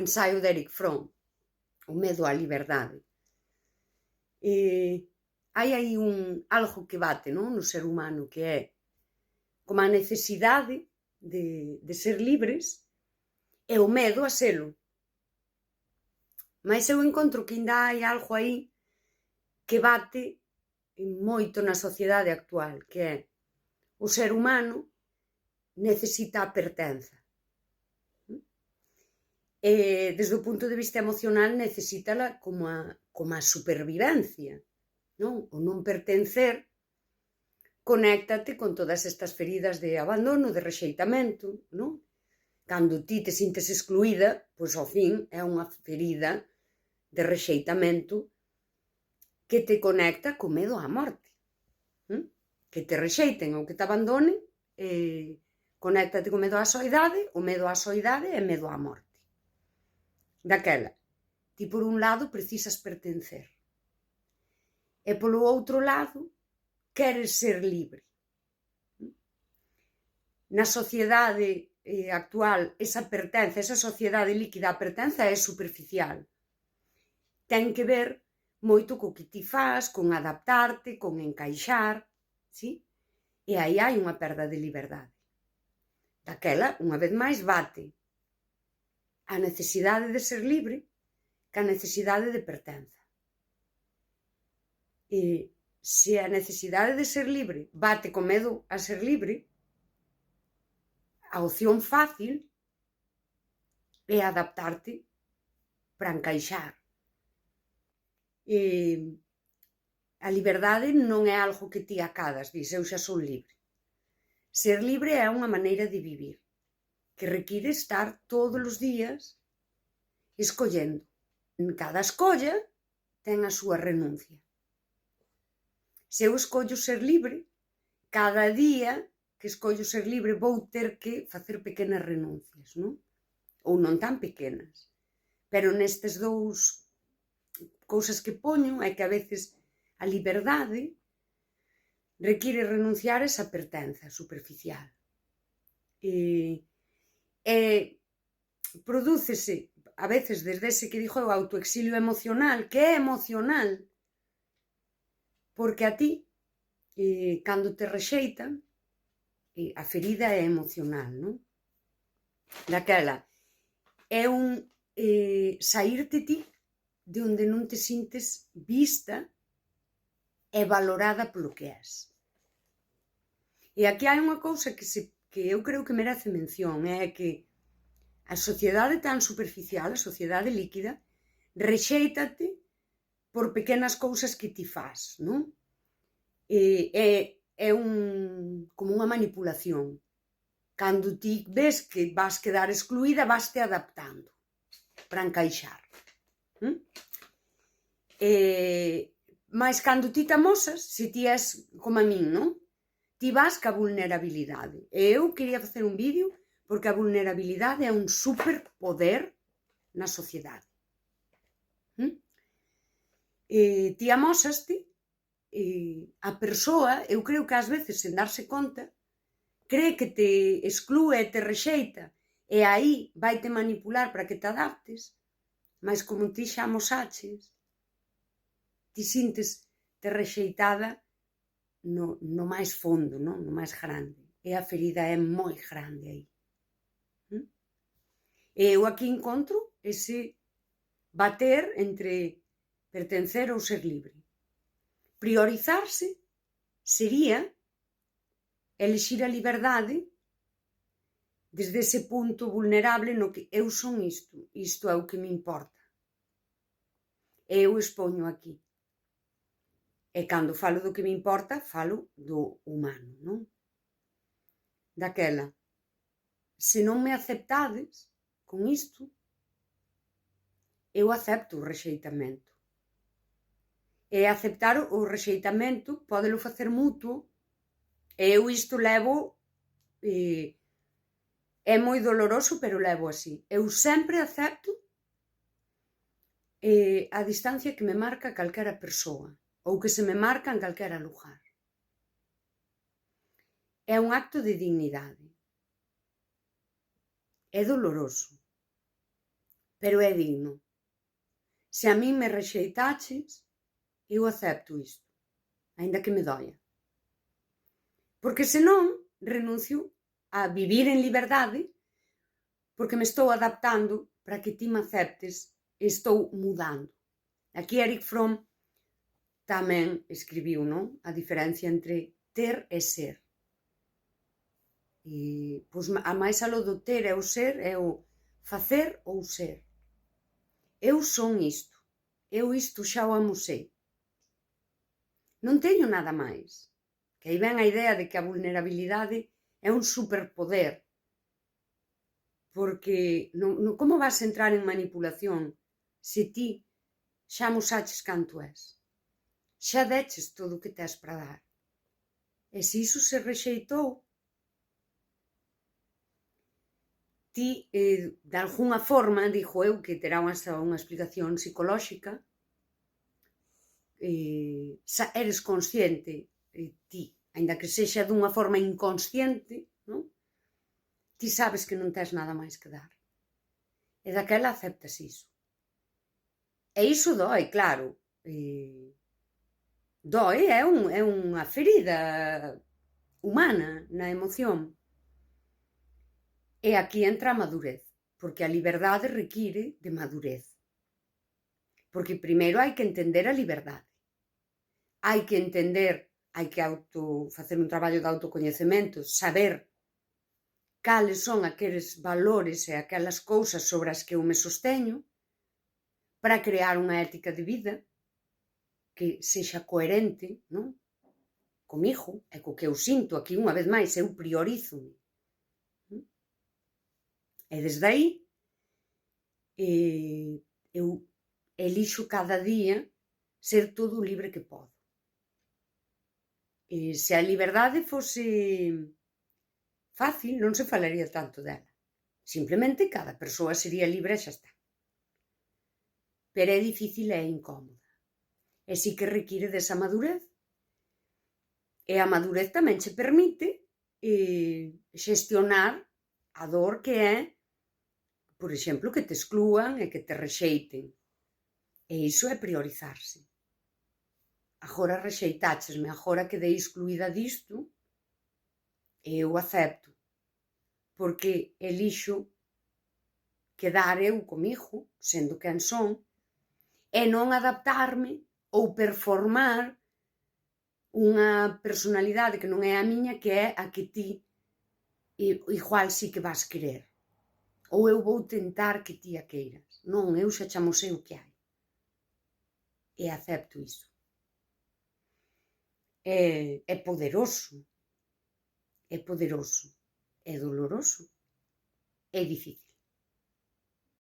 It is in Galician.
ensaio de Eric Fromm, o medo á liberdade. Hai aí algo que bate, non, no ser humano, que é como a necesidade de ser libres e o medo a selo. Mais eu encontro que ainda hai algo aí que bate moito na sociedade actual, que é o ser humano necesita a pertenza. Desde o punto de vista emocional necesítala como a supervivencia, non? O non pertencer conéctate con todas estas feridas de abandono, de rexeitamento, non? Cando ti te sintes excluída, pois ao fin é unha ferida de rexeitamento que te conecta co medo á morte. Que te rexeiten ou que te abandonen, conéctate co medo á soidade, o medo á soidade é medo á morte. Daquela, ti por un lado precisas pertencer e polo outro lado queres ser libre. Na sociedade actual, esa pertenza, esa sociedade líquida, a pertenza é superficial. Ten que ver moito co que ti fas, con adaptarte, con encaixar, sí? E aí hai unha perda de liberdade. Daquela, unha vez máis, bate a necesidade de ser libre ca necesidade de pertenza. E se a necesidade de ser libre bate co medo a ser libre, a opción fácil é adaptarte para encaixar. A liberdade non é algo que ti acadas, dis, eu xa son libre. Ser libre é unha maneira de vivir que require estar todos os días escollendo. En cada escolla ten a súa renuncia. Se eu escollo ser libre, cada día que escollo ser libre vou ter que facer pequenas renuncias, non? Ou non tan pequenas. Pero nestes dous cousas que poño é que a veces a liberdade require renunciar a esa pertenza superficial. Prodúcese a veces desde ese que dixo o autoexilio emocional, que é emocional, porque a ti, cando te rexeitan, a ferida é emocional, non? Daquela, é saírte ti de onde non te sintes vista e valorada polo que és. E aquí hai unha cousa que eu creo que merece mención, é que a sociedade tan superficial, a sociedade líquida, rexéitate por pequenas cousas que ti faz, non? É como unha manipulación. Cando ti ves que vas quedar excluída, vaste adaptando para encaixar. Mas cando ti te amosas, se ti és como a min, non? Ti vas ca vulnerabilidade. E eu quería facer un vídeo porque a vulnerabilidade é un superpoder na sociedade. Ti amosaste, a persoa, eu creo que ás veces, sen darse conta, cree que te exclúe e te rexeita, e aí vai te manipular para que te adaptes, mas como ti xa amosaches, ti sintes te rexeitada no máis fondo, non? No máis grande. E a ferida é moi grande aí. E eu aquí encontro ese bater entre pertencer ou ser libre. Priorizarse sería elixir a liberdade desde ese punto vulnerable no que eu son isto é o que me importa. E eu expoño aquí. E cando falo do que me importa, falo do humano, non? Daquela, se non me aceptades con isto, eu acepto o rexeitamento. E aceptar o rexeitamento pódelo facer mutuo, e eu isto levo, é moi doloroso, pero levo así. Eu sempre acepto a distancia que me marca calquera persoa, ou que se me marca en calquera lugar. É un acto de dignidade. É doloroso. pero é digno. Se a min me rexeitaches, eu acepto isto, aínda que me doia. Porque senón renuncio a vivir en liberdade, porque me estou adaptando para que ti me aceptes e estou mudando. Aquí Erich Fromm tamén escribiu, non? A diferencia entre ter e ser. E, pois, a máis aló do ter e o ser é o facer ou ser. Eu son isto. Eu isto xa o amosei. Non teño nada máis. Que aí ven a idea de que a vulnerabilidade é un superpoder. Porque como vas entrar en manipulación se ti xa amosaches canto és? Xa deches todo o que tes para dar. E se iso se rexeitou, ti, de algunha forma, digo eu, que terá unha explicación psicolóxica, eres consciente, ti, aínda que sexa dunha forma inconsciente, non? Ti sabes que non tes nada máis que dar. E daquela aceptas iso. E iso dói, claro. Dói, é unha ferida humana na emoción. E aquí entra a madurez, porque a liberdade require de madurez. Porque primeiro hai que entender a liberdade. Hai que entender, hai que facer un traballo de autocoñecemento, saber cales son aqueles valores e aquelas cousas sobre as que eu me sosteño para crear unha ética de vida que sexa coherente, non? Comigo e co que eu sinto. Aquí, unha vez máis, eu priorizo. E desde aí, eu elixo cada día ser todo o libre que podo. Se a liberdade fose fácil, non se falaría tanto dela. Simplemente cada persoa sería libre e xa está. Pero é difícil e é incómoda. E sí que require desa madurez. E a madurez tamén che permite xestionar a dor que é, por exemplo, que te exclúan e que te rexeiten. E iso é priorizarse. Agora rexeitáchesme, agora quedei excluída disto, e eu acepto. Porque elixo quedar eu comigo, sendo quen son, e non adaptarme ou performar unha personalidade que non é a miña, que é a que ti igual sí que vas querer. Ou eu vou tentar que ti a queiras. Non, eu xa che amosei o que hai. E acepto iso. É poderoso. É poderoso. É doloroso. É difícil.